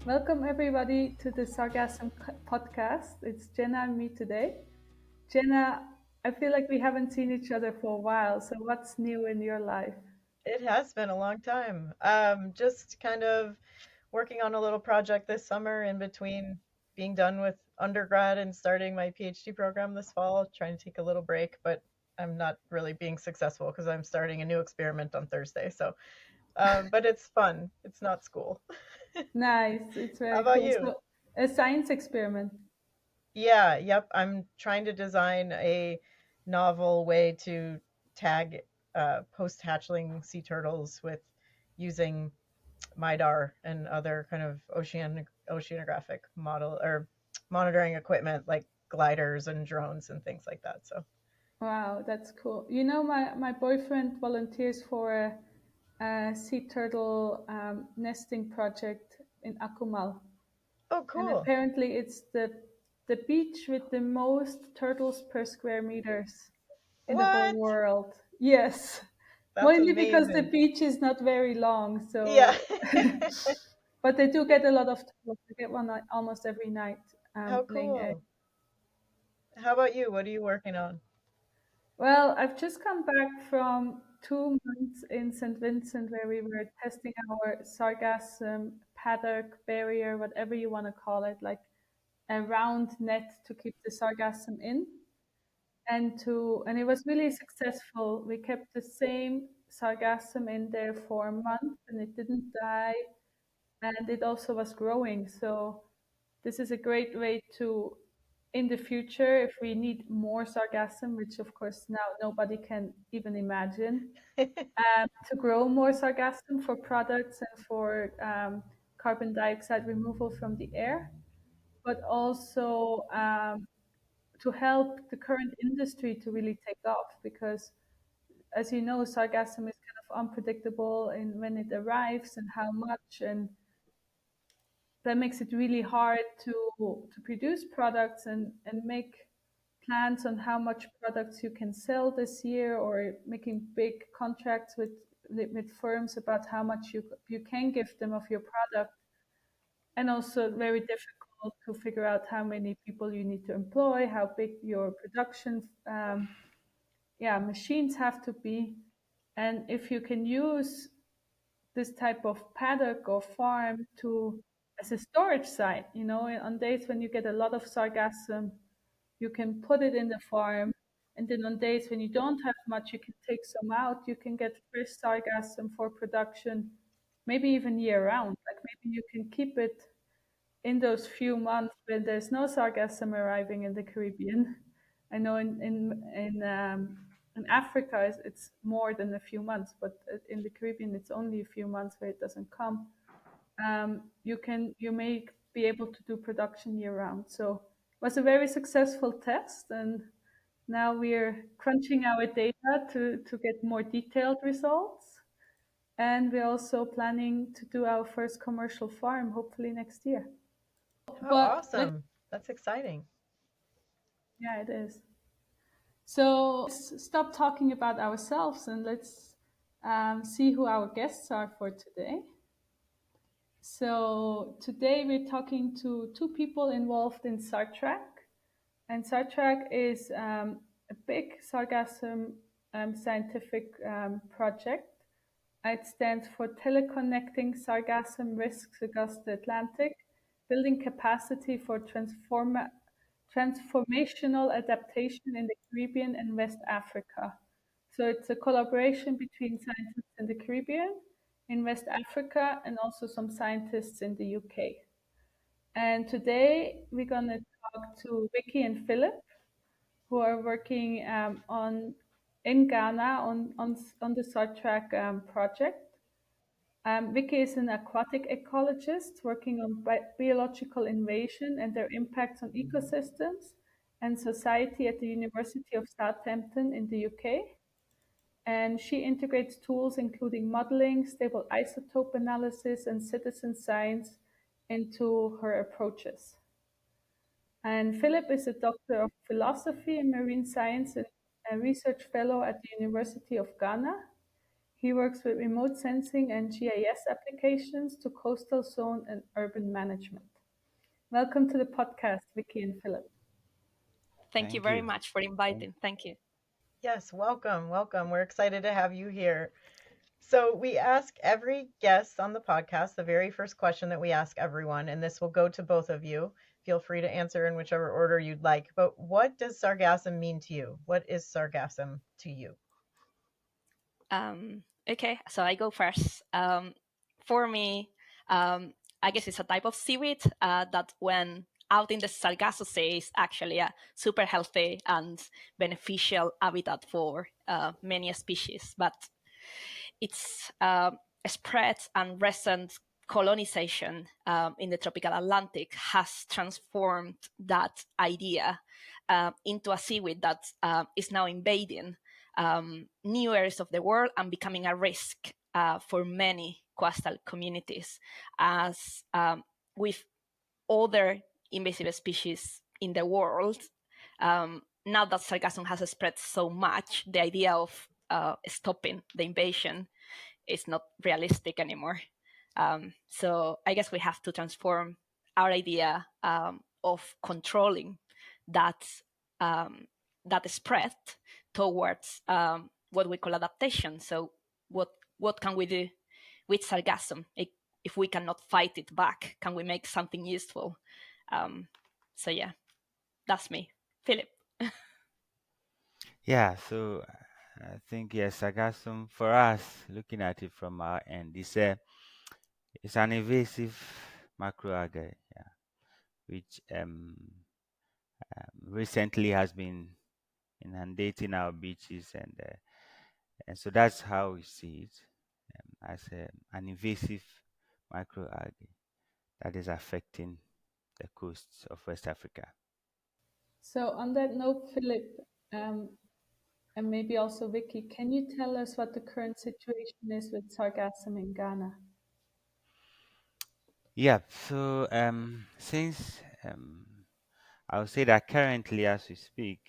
Welcome everybody to the Sargassum podcast. It's Jenna and me today. Jenna, I feel like we haven't seen each other for a while, so what's new in your life? It has been a long time. Just kind of working on a little project this summer in between being done with undergrad and starting my PhD program this fall, trying to take a little break, but I'm not really being successful because I'm starting a new experiment on Thursday. But it's fun. It's not school. Nice, it's How very about cool. you? So, a science experiment. Yeah, yep. I'm trying to design a novel way to tag post-hatchling sea turtles with using MIDAR and other kind of oceanographic model or monitoring equipment like gliders and drones and things like that. So, Wow, that's cool. You know, my boyfriend volunteers for a sea turtle nesting project in Akumal. oh, And cool. apparently it's the beach with the most turtles per square meters in the whole What? world. Yes. That's Mainly because the amazing. beach is not very long, Yeah. so but they do get a lot of turtles. They get one almost every night How laying eggs. cool. How about you? What are you working on? Well, I've just come back from 2 months in St. Vincent where we were testing our sargassum paddock barrier, whatever you want to call it, like a round net to keep the sargassum in. And it was really successful. We kept the same sargassum in there for a month and it didn't die and it also was growing. So this is a great way to, in the future, if we need more sargassum, which of course now nobody can even imagine, to grow more sargassum for products and for carbon dioxide removal from the air, but also to help the current industry to really take off because as you know, sargassum is kind of unpredictable in when it arrives and how much, and that makes it really hard to produce products and make plans on how much products you can sell this year or making big contracts with firms about how much you can give them of your product, and also very difficult to figure out how many people you need to employ, how big your production machines have to be. And if you can use this type of paddock or farm to as a storage site, on days when you get a lot of sargassum, you can put it in the farm. And then on days when you don't have much, you can take some out. You can get fresh sargassum for production, maybe even year round. Like maybe you can keep it in those few months when there's no sargassum arriving in the Caribbean. I know in Africa it's more than a few months, but in the Caribbean it's only a few months where it doesn't come. You may be able to do production year round. So it was a very successful test, and now we're crunching our data to get more detailed results. And we're also planning to do our first commercial farm hopefully next year. Oh, But let's, awesome. That's exciting. yeah, it is. So let's stop talking about ourselves and let's see who our guests are for today. So today we're talking to two people involved in SARTRAC. And SARTRAC is a big sargassum scientific project. It stands for Teleconnecting Sargassum Risks Across the Atlantic, Building Capacity for Transformational Adaptation in the Caribbean and West Africa. So it's a collaboration between scientists in the Caribbean, in West Africa, and also some scientists in the UK. And today we're going to talk to Vicky and Philip, who are working on in Ghana on the SARTRAC project. Vicky is an aquatic ecologist working on biological invasion and their impacts on ecosystems and society at the University of Southampton in the UK. And she integrates tools including modeling, stable isotope analysis, and citizen science into her approaches. And Philip is a doctor of philosophy and marine science and a research fellow at the University of Ghana. He works with remote sensing and GIS applications to coastal zone and urban management. Welcome to the podcast, Vicky and Philip. Thank you Thank very you. much for inviting. Thank you. Yes, welcome, welcome. We're excited to have you here. So, we ask every guest on the podcast the very first question that we ask everyone, and this will go to both of you. Feel free to answer in whichever order you'd like. But what does sargassum mean to you? What is sargassum to you? Okay, so I go first. For me, I guess it's a type of seaweed that when out in the Sargasso Sea is actually a super healthy and beneficial habitat for many species. But its spread and recent colonization in the tropical Atlantic has transformed that idea into a seaweed that is now invading new areas of the world and becoming a risk for many coastal communities, as with other invasive species in the world. Now that sargassum has spread so much, the idea of stopping the invasion is not realistic anymore. So I guess we have to transform our idea of controlling that that spread towards what we call adaptation. So what can we do with sargassum if we cannot fight it back? Can we make something useful? So yeah, that's me, Philip. Yeah, so I think yes, Sargassum for us, looking at it from our end, it's an invasive macroalgae, yeah, which recently has been inundating our beaches, and so that's how we see it as an invasive microalgae that is affecting the coasts of West Africa. So, on that note, Philip, um, and maybe also Vicky, can you tell us what the current situation is with sargassum in Ghana? Yeah, so since I would say that currently, as we speak,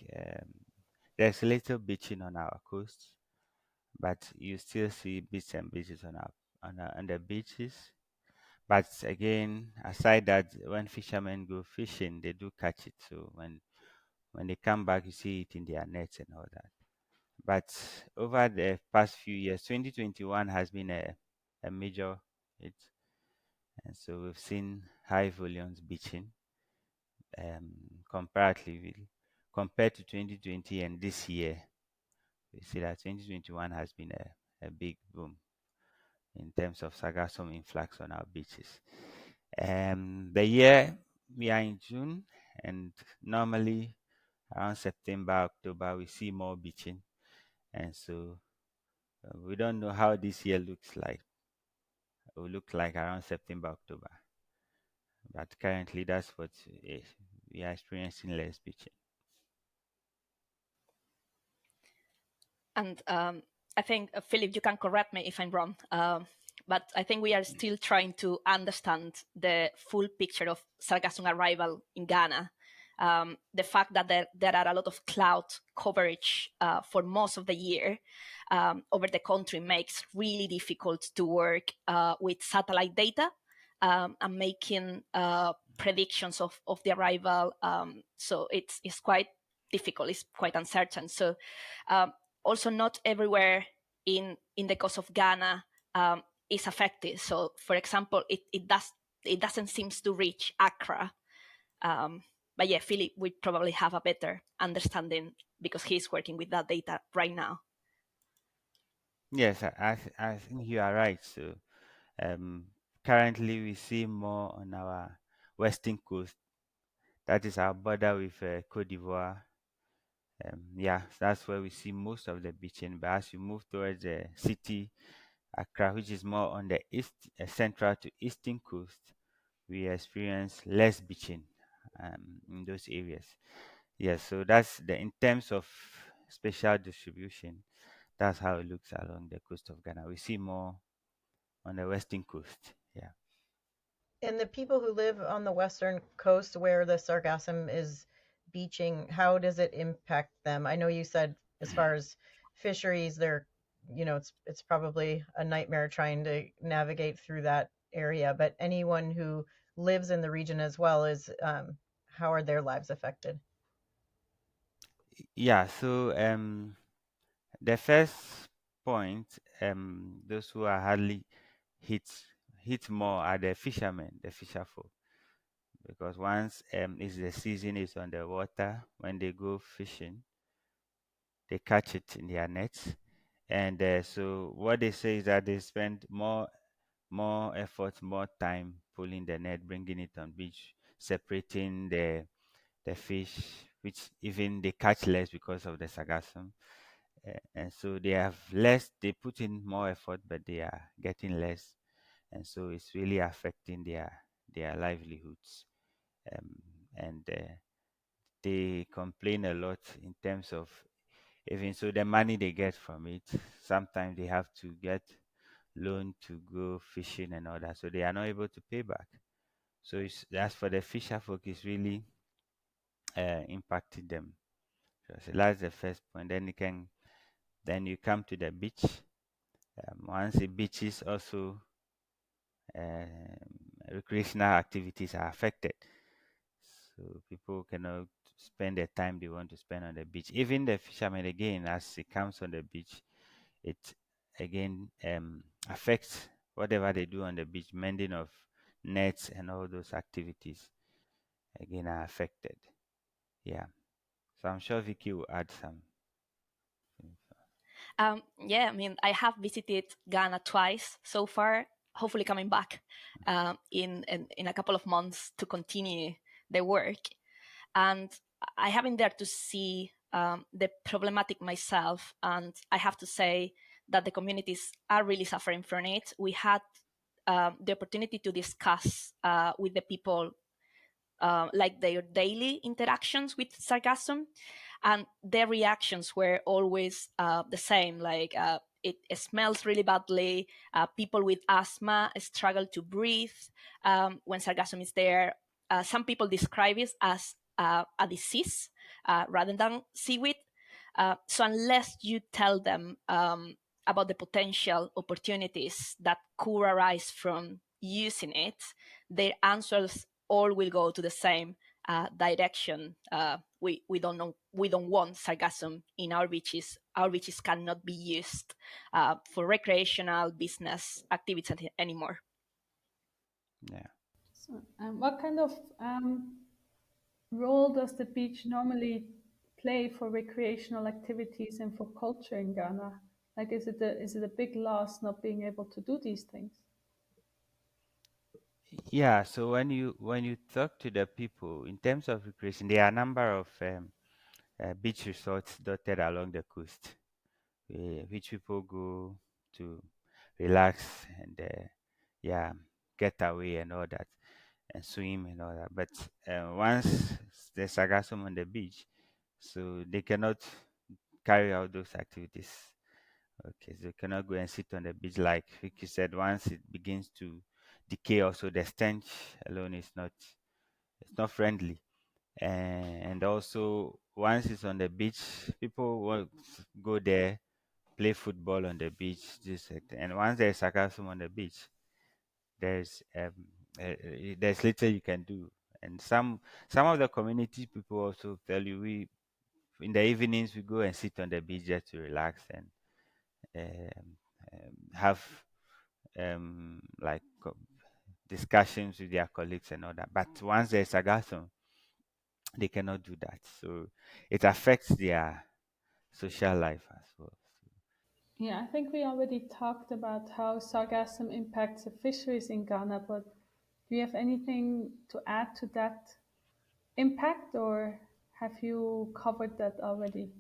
there's a little beaching on our coast, but you still see bits and beaches on the beaches. But again, aside that, when fishermen go fishing, they do catch it. So when they come back, you see it in their nets and all that. But over the past few years, 2021 has been a major hit, and so we've seen high volumes beaching comparatively compared to 2020 and this year. We see that 2021 has been a big boom in terms of sargassum influx on our beaches. The year we are in June, and normally around September, October, we see more beaching, and so we don't know how this year looks like. It will look like around September, October, but currently that's what we are experiencing less beaching. And I think, Philip, you can correct me if I'm wrong, but I think we are still trying to understand the full picture of sargassum arrival in Ghana. The fact that there are a lot of cloud coverage for most of the year over the country makes really difficult to work with satellite data and making predictions of the arrival. So it's quite difficult, it's quite uncertain. So also not everywhere in the coast of Ghana is affected. So for example, it doesn't seem to reach Accra. But yeah, Philip would probably have a better understanding because he's working with that data right now. Yes, I think you are right. So um, currently we see more on our western coast. That is our border with Cote d'Ivoire. Yeah, that's where we see most of the beaching. But as you move towards the city, Accra, which is more on the east, central to eastern coast, we experience less beaching in those areas. Yes, so that's in terms of spatial distribution, that's how it looks along the coast of Ghana. We see more on the western coast. Yeah. And the people who live on the western coast where the sargassum is beaching, how does it impact them? I know you said as far as fisheries, they're it's probably a nightmare trying to navigate through that area. But anyone who lives in the region as well is how are their lives affected? Yeah, so the first point, those who are hardly hit hit more are the fishermen, the fisher folk, because once is the season is on the water, when they go fishing, they catch it in their nets, and so what they say is that they spend more effort, more time pulling the net, bringing it on beach, separating the fish, which even they catch less because of the sargassum. And so they have less, they put in more effort, but they are getting less. And so it's really affecting their livelihoods. Um, and they complain a lot in terms of even so the money they get from it. Sometimes they have to get loan to go fishing and all that. So they are not able to pay back. So that's for the fisher folk, it's really impacting them. So that's the first point. Then you come to the beach. Once the beaches also recreational activities are affected, so people cannot spend the time they want to spend on the beach. Even the fishermen, again, as it comes on the beach, it again affects whatever they do on the beach, mending of nets and all those activities again are affected. Yeah. So I'm sure Vicky will add some. Yeah, I mean, I have visited Ghana twice so far. Hopefully, coming back in a couple of months to continue the work. And I have been there to see the problematic myself, and I have to say that the communities are really suffering from it. We had the opportunity to discuss with the people like their daily interactions with sargassum, and their reactions were always the same. Like it smells really badly. People with asthma struggle to breathe when sargassum is there. Some people describe it as a disease rather than seaweed. So unless you tell them about the potential opportunities that could arise from using it, their answers all will go to the same direction. We don't know. We don't want sargassum in our beaches. Our beaches cannot be used for recreational business activities anymore. Yeah. So, what kind of role does the beach normally play for recreational activities and for culture in Ghana? Like, is it a big loss not being able to do these things? Yeah. So when you talk to the people in terms of recreation, there are a number of beach resorts dotted along the coast, which people go to relax and yeah, get away and all that, and swim and all that. But once there's sargassum on the beach, so they cannot carry out those activities. Okay, so you cannot go and sit on the beach like Vicky said. Once it begins to decay, also the stench alone is not it's not friendly. And also once it's on the beach, people will go there, play football on the beach, and once there's sargassum on the beach, there's little you can do. And some of the community people also tell you we in the evenings we go and sit on the beach just to relax and have like discussions with their colleagues and all that. But once there's sargassum, they cannot do that. So it affects their social life as well. Yeah, I think we already talked about how sargassum impacts the fisheries in Ghana, but do you have anything to add to that impact, or have you covered that already?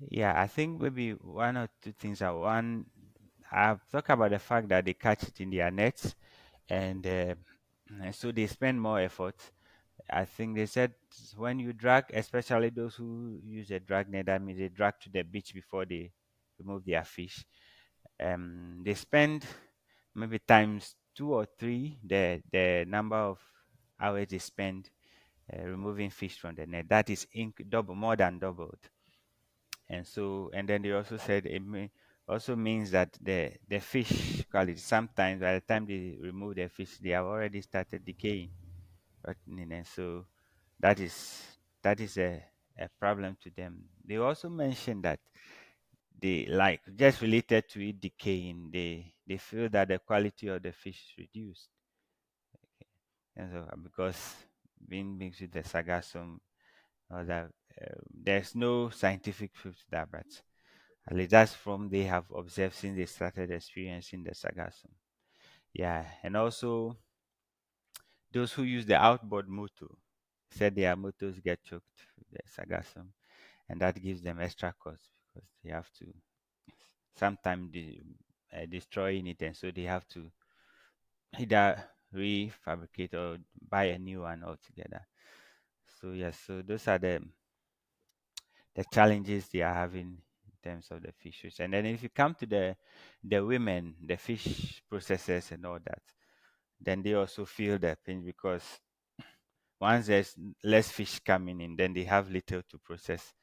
Yeah, I think maybe one or two things are one. I've talked about the fact that they catch it in their nets, and so they spend more effort. I think they said when you drag, especially those who use a drag net, that means they drag to the beach before they remove their fish. They spend maybe times two or three the number of hours they spend removing fish from the net. That is double, more than doubled. And then they also said also means that the fish quality, sometimes by the time they remove the fish, they have already started decaying, rotting, and so that is a problem to them. They also mentioned that they, like, just related to it decaying, they feel that the quality of the fish is reduced, and so because being mixed with the sargassum, or that there's no scientific proof to that, but at least that's from they have observed since they started experiencing the sargassum. Yeah, and also those who use the outboard motor said their motors get choked with the sargassum, and that gives them extra cost because they have to sometimes destroying it, and so they have to either refabricate or buy a new one altogether. So yes, so those are the challenges they are having in terms of the fisheries. And then if you come to the women, the fish processors and all that, then they also feel the pain because once there's less fish coming in, then they have little to process,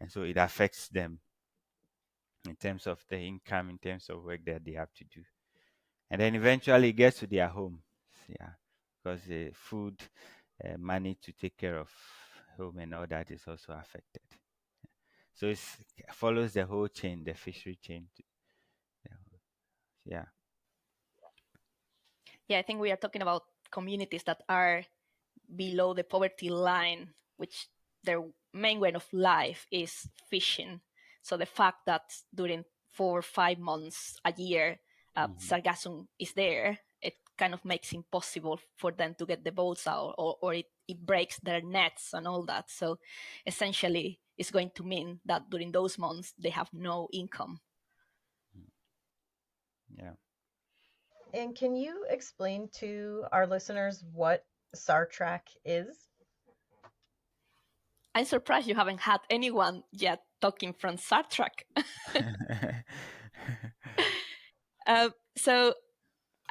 and so it affects them in terms of the income, in terms of work that they have to do. And then eventually it gets to their home, yeah, because the food, money to take care of home and all that is also affected. So it follows the whole chain, the fishery chain. Yeah. Yeah, I think we are talking about communities that are below the poverty line, which their main way of life is fishing. So the fact that during 4 or 5 months a year, Mhm. sargassum is there, it kind of makes impossible for them to get the boats out, or it breaks their nets and all that. So essentially, it's going to mean that during those months they have no income. Yeah. And can you explain to our listeners what SARTRAC is? I'm surprised you haven't had anyone yet talking from SARTRAC. So,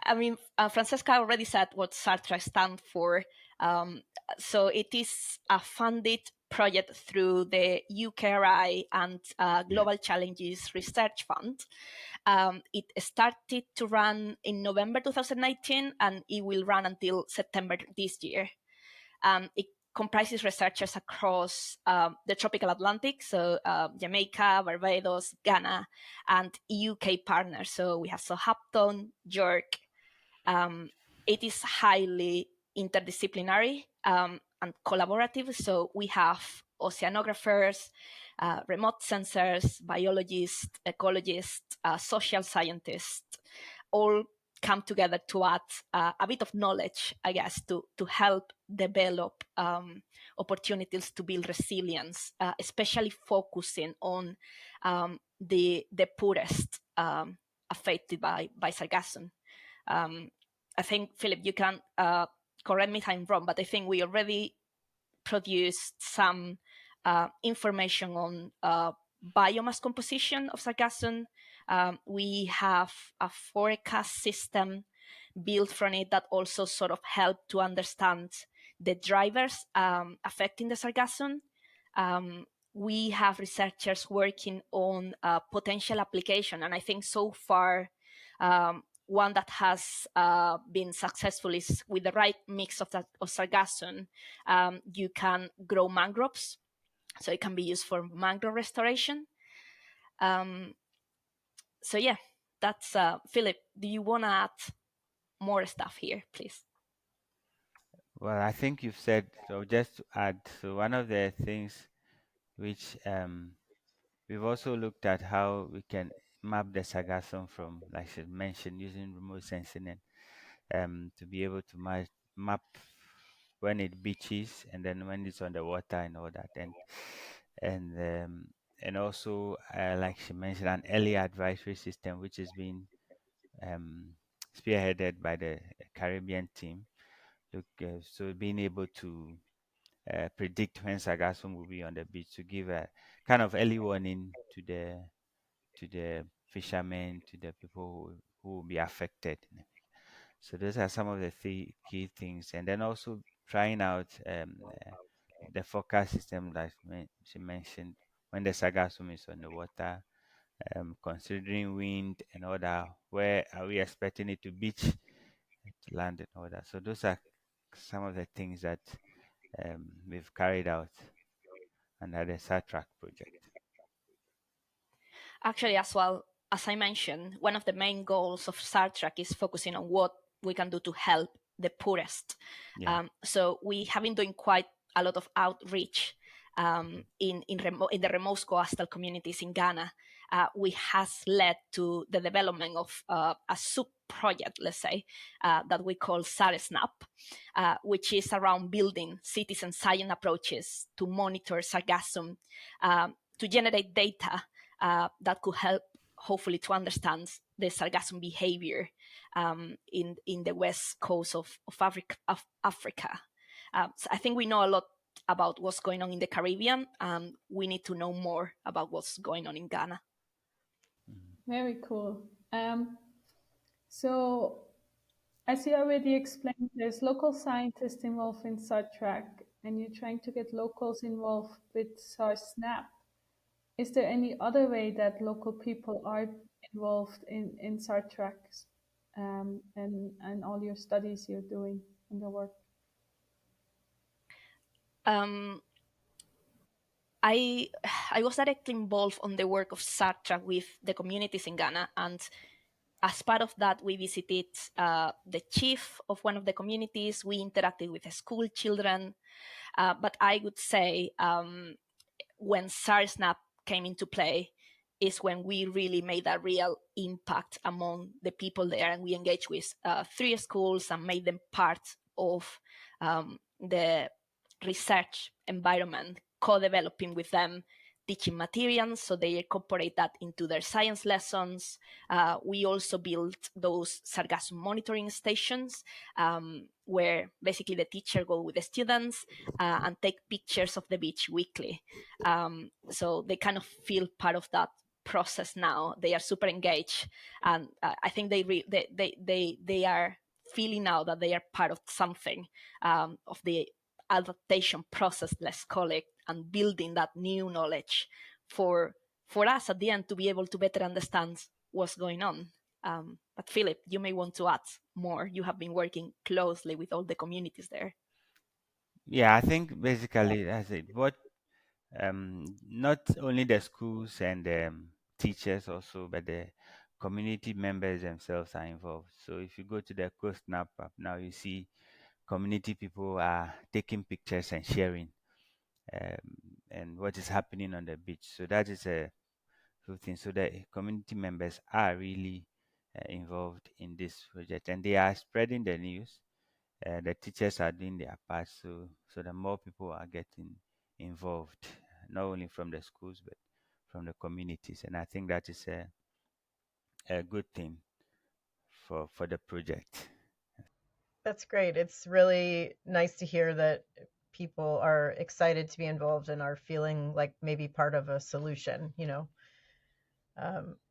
I mean, Francesca already said what SARTRAC stands for. Um, so it is a funded project through the UKRI and Yeah. Global Challenges Research Fund. It started to run in November 2019, and it will run until September this year. It comprises researchers across the tropical Atlantic, so Jamaica, Barbados, Ghana, and UK partners. So we have Southampton, York. It is highly interdisciplinary and collaborative. So we have oceanographers, remote sensors, biologists, ecologists, social scientists, all come together to add a bit of knowledge, I guess, to help develop opportunities to build resilience, especially focusing on the poorest affected by sargassum. I think, Philip, you can correct me if I'm wrong, but I think we already produced some information on biomass composition of sargassum. We have a forecast system built from it that also sort of help to understand the drivers affecting the sargassum. We have researchers working on potential application, and I think so far one that has been successful is with the right mix of sargassum, you can grow mangroves, so it can be used for mangrove restoration. So yeah, that's Philip. Do you want to add more stuff here, please? Well, I think you've said so. Just to add, so one of the things which we've also looked at how we can map the sargassum from, like I mentioned, using remote sensing and to be able to map when it beaches and then when it's on the water and all that, and and also like she mentioned, an early advisory system which is being um, spearheaded by the Caribbean team. Look, so being able to predict when sargassum will be on the beach to give a kind of early warning to the fishermen, to the people who will be affected. So those are some of the key things, and then also trying out the forecast system, like she mentioned, when the sargassum is on the water, considering wind and all that. Where are we expecting it to beach, to land and all that? So those are some of the things that we've carried out under the SARTRAC project. Actually, as well, as I mentioned, one of the main goals of SARTRAC is focusing on what we can do to help the poorest. Yeah. So we have been doing quite a lot of outreach in the remote coastal communities in Ghana, which has led to the development of a sub-project, let's say, that we call SARSNAP, which is around building citizen science approaches to monitor sargassum, to generate data that could help, hopefully, to understand the sargassum behavior in the west coast of Africa. So I think we know a lot about what's going on in the Caribbean. We need to know more about what's going on in Ghana. Very cool. So, as you already explained, there's local scientists involved in SARTRAC, and you're trying to get locals involved with SARSNAP. Is there any other way that local people are involved in SARTRAC and all your studies you're doing in the work? I was directly involved on the work of SARTRAC with the communities in Ghana, and as part of that, we visited the chief of one of the communities. We interacted with the school children, but I would say when SARSNAP came into play is when we really made a real impact among the people there, and we engaged with 3 schools and made them part of the research environment, co-developing with them teaching materials so they incorporate that into their science lessons. We also built those sargassum monitoring stations where basically the teacher go with the students and take pictures of the beach weekly. So they kind of feel part of that process now. They are super engaged, and I think they are feeling now that they are part of something of the adaptation process, let's call it, and building that new knowledge for us at the end to be able to better understand what's going on. But Philip, you may want to add more. You have been working closely with all the communities there. Yeah, I think basically that's it. But not only the schools and teachers also, but the community members themselves are involved. So if you go to the Coast Snap app now, you see community people are taking pictures and sharing and what is happening on the beach. So that is a good thing. So the community members are really involved in this project, and they are spreading the news. The teachers are doing their part, so the more people are getting involved, not only from the schools but from the communities, and I think that is a good thing for the project. That's great. It's really nice to hear that people are excited to be involved and are feeling like maybe part of a solution, you know.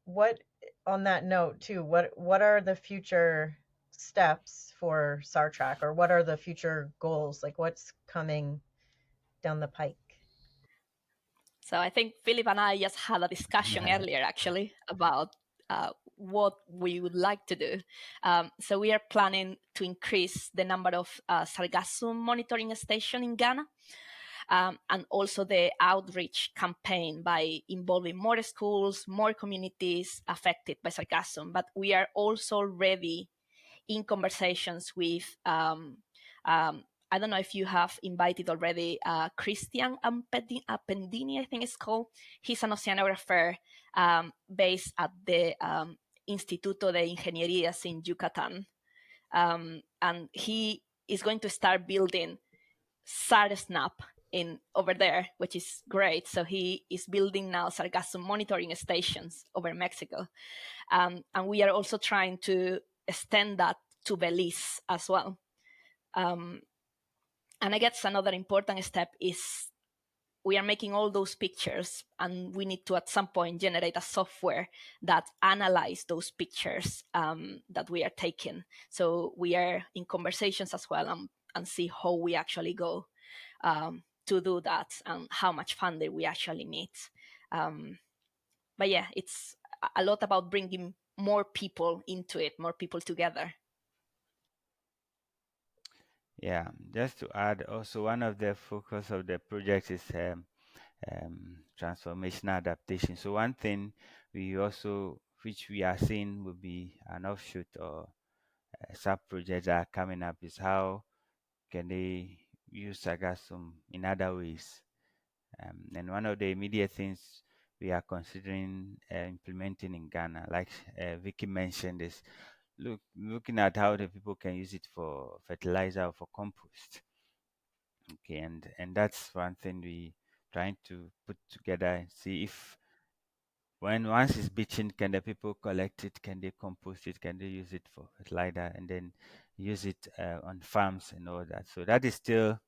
What, on that note too, what are the future steps for SARTRAC, or what are the future goals? Like what's coming down the pike? So I think Philip and I just had a discussion earlier, actually, about what we would like to do. So we are planning to increase the number of sargassum monitoring stations in Ghana, and also the outreach campaign by involving more schools, more communities affected by sargassum. But we are also already in conversations with I don't know if you have invited already Christian Appendini, I think it's called. He's an oceanographer based at the Instituto de Ingenierías in Yucatan. And he is going to start building SARSNAP over there, which is great. So he is building now sargassum monitoring stations over Mexico. And we are also trying to extend that to Belize as well. And I guess another important step is we are making all those pictures, and we need to at some point generate a software that analyze those pictures that we are taking. So we are in conversations as well and see how we actually go to do that and how much funding we actually need. but yeah, it's a lot about bringing more people into it, more people together. Yeah, just to add, also one of the focus of the project is transformational adaptation. So one thing we also, which we are seeing will be an offshoot or sub projects that are coming up, is how can they use Sargassum in other ways. And one of the immediate things we are considering implementing in Ghana, like Vicky mentioned, is looking at how the people can use it for fertilizer or for compost. Okay, and that's one thing we trying to put together and see if once it's beaching, can the people collect it, can they compost it, can they use it for fertilizer, and then use it on farms and all that. So that is still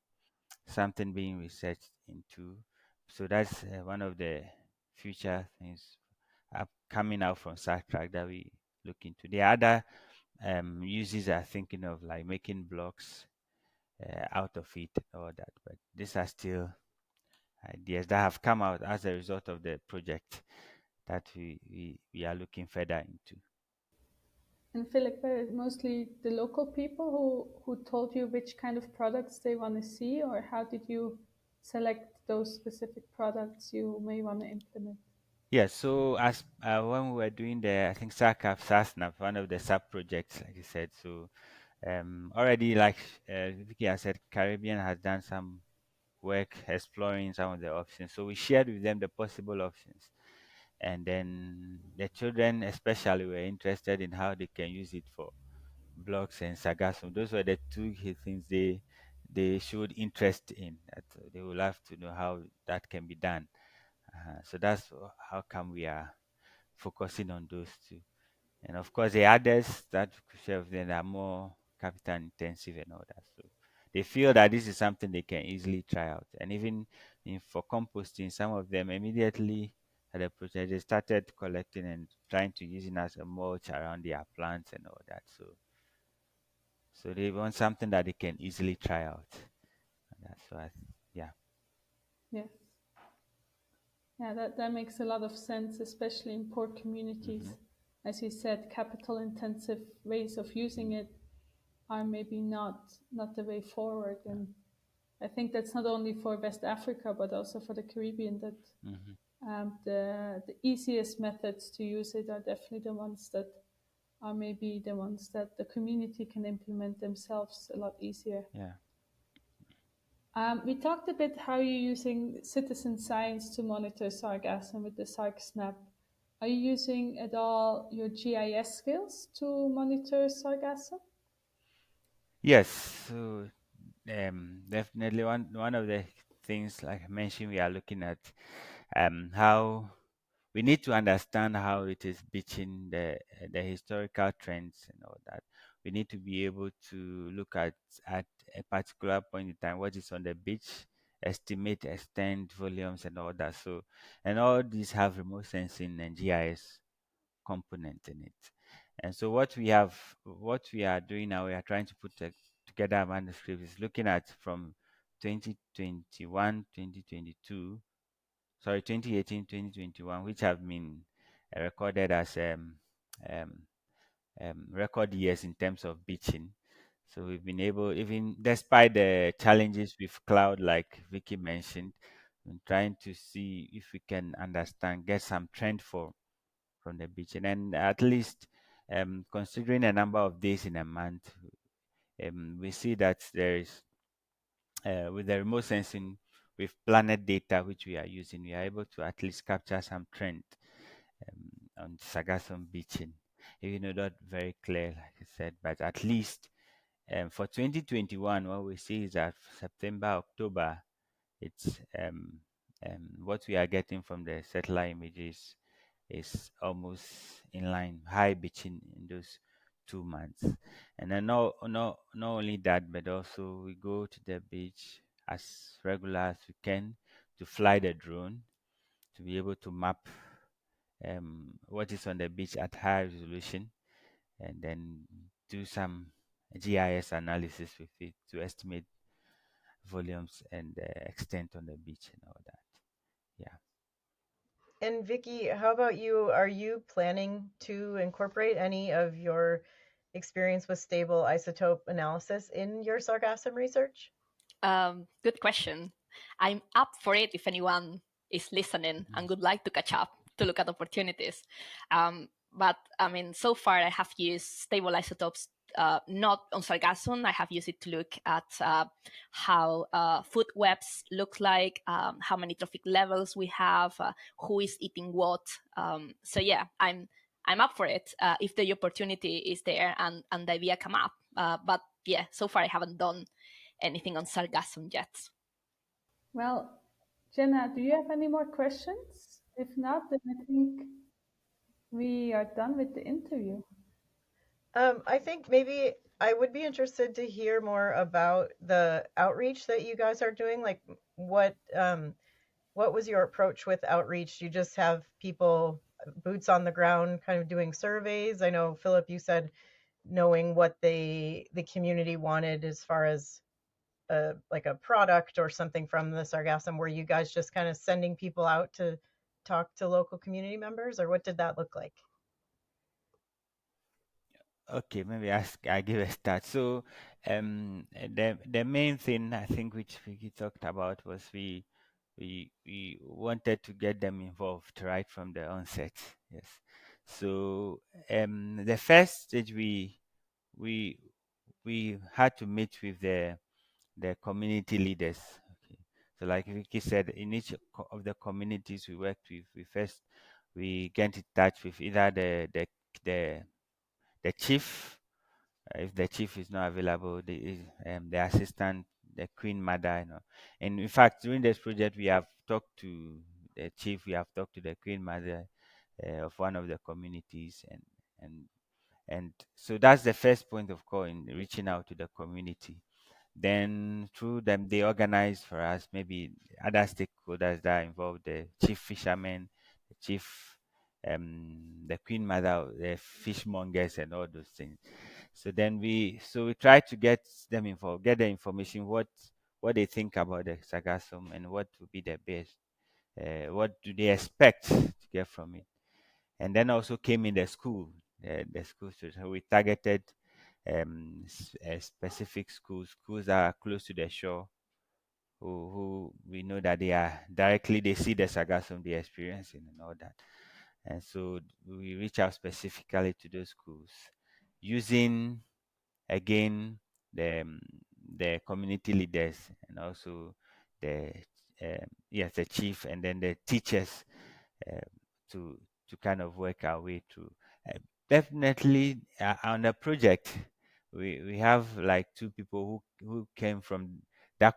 something being researched into. So that's one of the future things coming out from SARTRAC that we look into. The other uses are thinking of like making blocks out of it and all that, but these are still ideas that have come out as a result of the project that we are looking further into. And Philip, mostly the local people who told you which kind of products they want to see, or how did you select those specific products you may want to implement? Yes, so as when we were doing the, I think SARCAP, SASNAP, one of the sub projects, like you said, so already like Vicky has said, Caribbean has done some work exploring some of the options. So we shared with them the possible options. And then the children especially were interested in how they can use it for blocks and sargassum. Those were the two key things they showed interest in. That they would love to know how that can be done. So that's how come we are focusing on those two. And of course, the others that we share with them are more capital intensive and all that. So they feel that this is something they can easily try out. And even for composting, some of them immediately at the project they started collecting and trying to use it as a mulch around their plants and all that. So they want something that they can easily try out. And that's why, yeah. Yes. Yeah, that makes a lot of sense, especially in poor communities. Hmm. As you said, capital intensive ways of using it are maybe not the way forward. And I think that's not only for West Africa, but also for the Caribbean, that Hmm. the easiest methods to use it are definitely the ones that are maybe the ones that the community can implement themselves a lot easier. Yeah. We talked a bit how you're using citizen science to monitor sargassum with the SargSnap. Are you using at all your GIS skills to monitor sargassum? Yes. So definitely one of the things, like I mentioned, we are looking at how we need to understand how it is beaching the historical trends and all that. We need to be able to look at a particular point in time what is on the beach, estimate extent, volumes, and all that. So, and all these have remote sensing and GIS component in it. And so what we are doing now, we are trying to put together a manuscript is looking at from 2021, 2022, sorry, 2018, 2021, which have been recorded as um, record years in terms of beaching. So we've been able, even despite the challenges with cloud, like Vicky mentioned, trying to see if we can understand, get some trend from the beach, and then at least considering a number of days in a month, we see that there is with the remote sensing with planet data which we are using, we are able to at least capture some trend on Sargassum beaching. Even though not very clear, like I said, but at least for 2021, what we see is that September, October, it's what we are getting from the satellite images is almost in line, high beaching in those 2 months. And then not only that, but also we go to the beach as regular as we can to fly the drone to be able to map what is on the beach at high resolution, and then do some GIS analysis with it to estimate volumes and extent on the beach and all that. Yeah. And Vicky, how about you? Are you planning to incorporate any of your experience with stable isotope analysis in your sargassum research? Good question. I'm up for it if anyone is listening and would like to catch up to look at opportunities. But I mean, so far I have used stable isotopes, not on Sargassum. I have used it to look at how food webs look like, how many trophic levels we have, who is eating what. So yeah, I'm up for it if the opportunity is there and the idea come up. But yeah, so far I haven't done anything on Sargassum yet. Well, Jenna, do you have any more questions? If not, then I think we are done with the interview. I think maybe I would be interested to hear more about the outreach that you guys are doing. Like, what was your approach with outreach? You just have people boots on the ground, kind of doing surveys. I know Philip, you said knowing what the community wanted as far as like a product or something from the sargassum. Were you guys just kind of sending people out to talk to local community members, or what did that look like? Okay, maybe I give a start. So, the main thing I think which Vicky talked about was we wanted to get them involved right from the onset. Yes. So, the first stage we we had to meet with the community leaders. Okay. So, like Vicky said, in each of the communities we worked with, we get in touch with either the the chief. If the chief is not available, the assistant, the queen mother, And in fact, during this project, we have talked to the chief, we have talked to the queen mother of one of the communities, and and so that's the first point of call in reaching out to the community. Then through them, they organize for us maybe other stakeholders that are involved, the chief fishermen, the chief, the queen mother, the fishmongers, and all those things. So we try to get them involved, get the information, what they think about the sargassum and what would be the best, what do they expect to get from it. And then also came in the school. So we targeted specific schools that are close to the shore, who we know that they see the sargassum, they experiencing and all that. And so we reach out specifically to those schools using again the the community leaders and also the yes, the chief and then the teachers, uh, to kind of work our way through. Uh, Definitely, on the project, we have like two people who came from those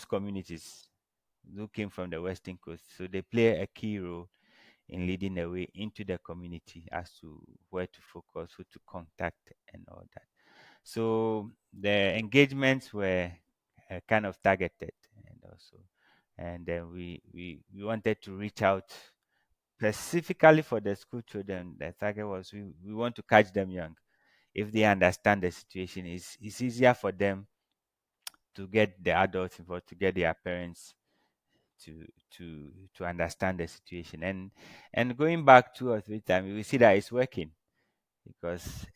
communities who came from the western coast, so they play a key role in leading the way into the community as to where to focus, who to contact, and all that. So the engagements were kind of targeted, and then we wanted to reach out specifically for the school children. The target was we want to catch them young. If they understand the situation, it's easier for them to get the adults involved, to get their parents to to understand the situation. And going back 2 or 3 times, we see that it's working because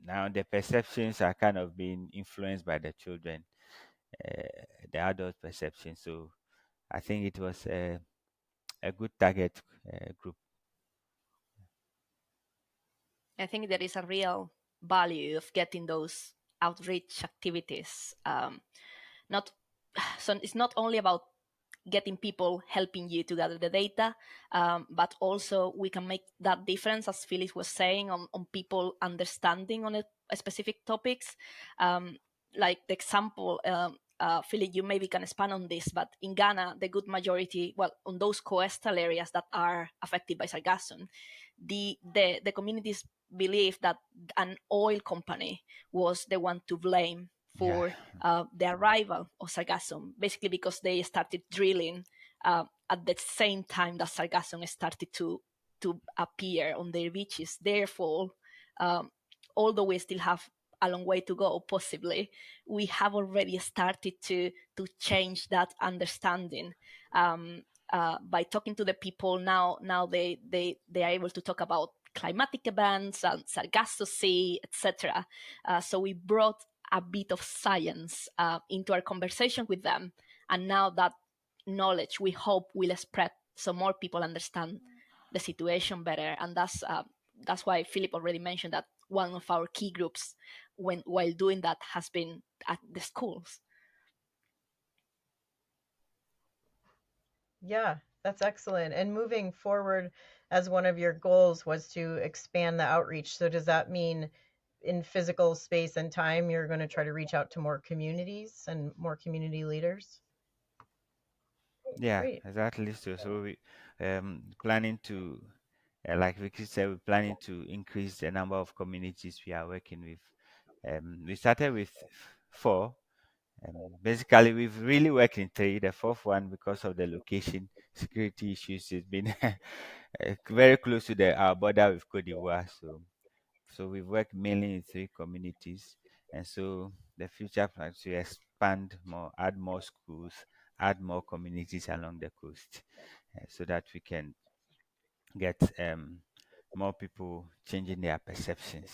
now the perceptions are kind of being influenced by the children, the adult perception. So I think it was a good target group. I think there is a real value of getting those outreach activities. Not so it's not only about getting people helping you to gather the data, but also we can make that difference, as Phyllis was saying, on people understanding on a specific topics. Like the example, Philip, you maybe can expand on this, but in Ghana, the good majority, well, on those coastal areas that are affected by sargassum, the communities believe that an oil company was the one to blame Yeah. for the arrival of sargassum, basically because they started drilling at the same time that sargassum started to appear on their beaches. Therefore, although we still have a long way to go, possibly, we have already started to change that understanding. by talking to the people now they are able to talk about climatic events and Sargasso Sea, etc. So we brought a bit of science into our conversation with them, and now that knowledge we hope will spread so more people understand the situation better. And that's why Philip already mentioned that one of our key groups while doing that has been at the schools. Yeah, that's excellent. And moving forward, as one of your goals was to expand the outreach. So does that mean in physical space and time, you're going to try to reach out to more communities and more community leaders? Yeah, Great. exactly. So we planning to, like Vicky said, we're planning to increase the number of communities we are working with. We started with 4. Basically, we've really worked in 3. The 4th one, because of the location security issues, has been very close to our border with Cote d'Ivoire. So we've worked mainly in 3 communities, and so the future plans to expand more, add more schools, add more communities along the coast, so that we can get more people changing their perceptions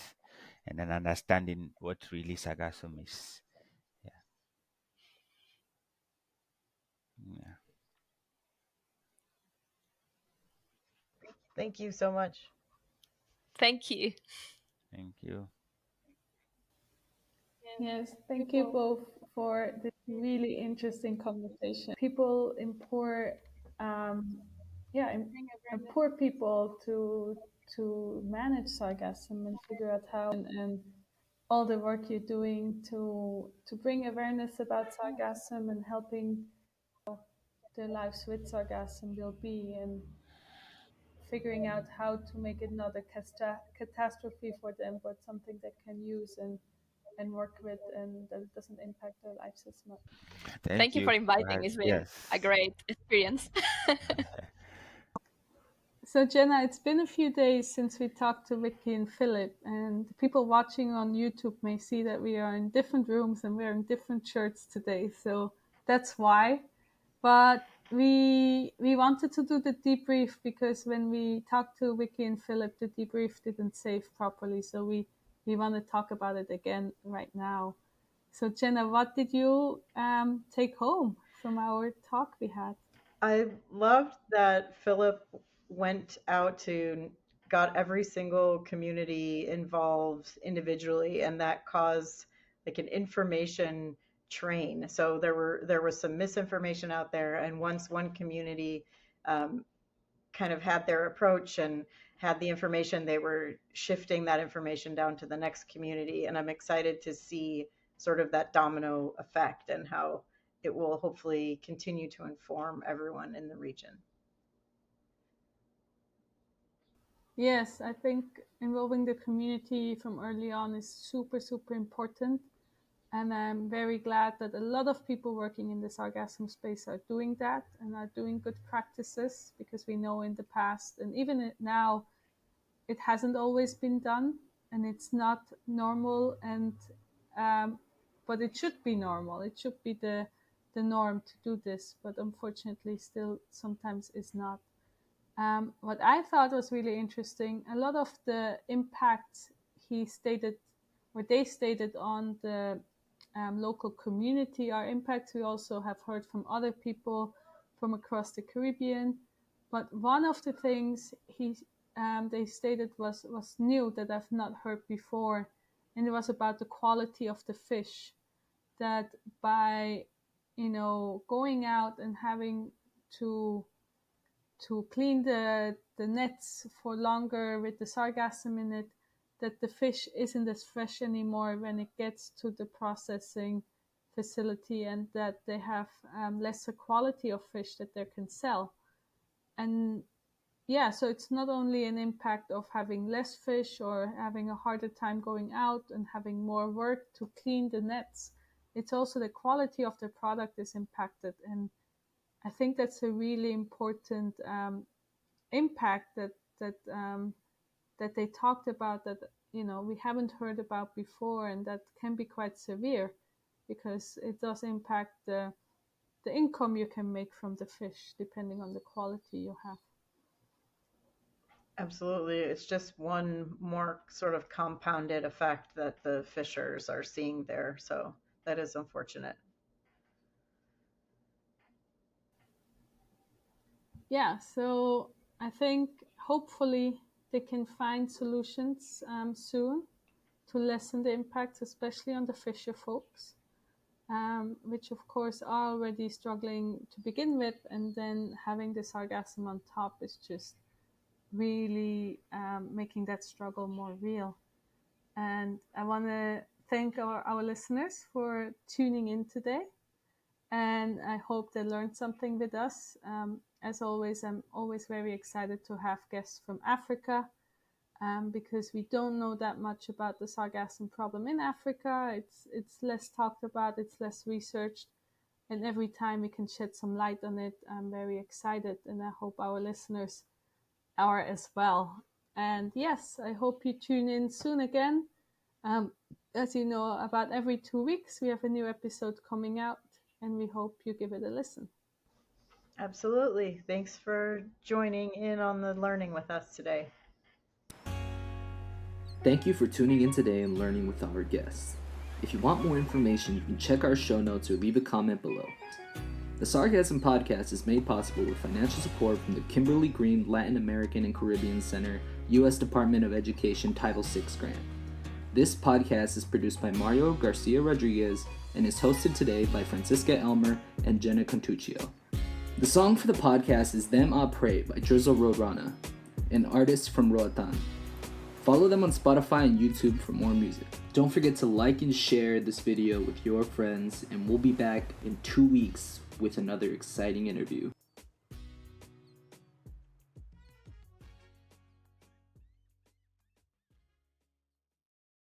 and then understanding what really Sargassum is. Yeah. Yeah. Thank you so much. Thank you. Thank you. Yes, thank you both for this really interesting conversation. People in poor, um, yeah, in poor people to manage sargassum and figure out how, and all the work you're doing to bring awareness about sargassum and helping their lives with sargassum will be, and figuring out how to make it not a catastrophe for them, but something they can use and work with, and that it doesn't impact their lives as much. Thank Thank you you. for inviting. It's been Yes. a great experience. So Jenna, it's been a few days since we talked to Vicky and Philip, and the people watching on YouTube may see that we are in different rooms and wearing different shirts today. So that's why. But we wanted to do the debrief because when we talked to Vicky and Philip, the debrief didn't save properly. So we want to talk about it again right now. So Jenna, what did you take home from our talk we had? I loved that Philip went out to got every single community involved individually, and that caused like an information train. So there was some misinformation out there, and once one community um, kind of had their approach and had the information, they were shifting that information down to the next community. And I'm excited to see sort of that domino effect and how it will hopefully continue to inform everyone in the region. Yes, I think involving the community from early on is super, super important. And I'm very glad that a lot of people working in the sargassum space are doing that and are doing good practices, because we know in the past and even now it hasn't always been done, and it's not normal, and but it should be normal. It should be the norm to do this, but unfortunately still sometimes is not. What I thought was really interesting, a lot of the impact he stated, or they stated, on the local community are impacts we also have heard from other people from across the Caribbean. But one of the things they stated was new that I've not heard before, and it was about the quality of the fish. That by going out and having to clean the nets for longer with the sargassum in it, that the fish isn't as fresh anymore when it gets to the processing facility, and that they have lesser quality of fish that they can sell. And yeah, so it's not only an impact of having less fish or having a harder time going out and having more work to clean the nets, it's also the quality of the product is impacted. And I think that's a really important impact that they talked about, that we haven't heard about before, and that can be quite severe because it does impact the income you can make from the fish, depending on the quality you have. Absolutely. It's just one more sort of compounded effect that the fishers are seeing there. So that is unfortunate. Yeah, so I think hopefully they can find solutions soon to lessen the impacts, especially on the fisher folks, which of course are already struggling to begin with, and then having the sargassum on top is just really making that struggle more real. And I want to thank our listeners for tuning in today. And I hope they learned something with us. As always, I'm always very excited to have guests from Africa because we don't know that much about the sargassum problem in Africa. It's less talked about, it's less researched. And every time we can shed some light on it, I'm very excited. And I hope our listeners are as well. And yes, I hope you tune in soon again. As you know, about every 2 weeks, we have a new episode coming out, and we hope you give it a listen. Absolutely. Thanks for joining in on the learning with us today. Thank you for tuning in today and learning with our guests. If you want more information, you can check our show notes or leave a comment below. The Sargassum Podcast is made possible with financial support from the Kimberly Green Latin American and Caribbean Center, U.S. Department of Education Title VI grant. This podcast is produced by Mario Garcia Rodriguez and is hosted today by Francisca Elmer and Jenna Contuccio. The song for the podcast is Them A Pray by Drizzle Roadrunner, an artist from Roatan. Follow them on Spotify and YouTube for more music. Don't forget to like and share this video with your friends, and we'll be back in 2 weeks with another exciting interview.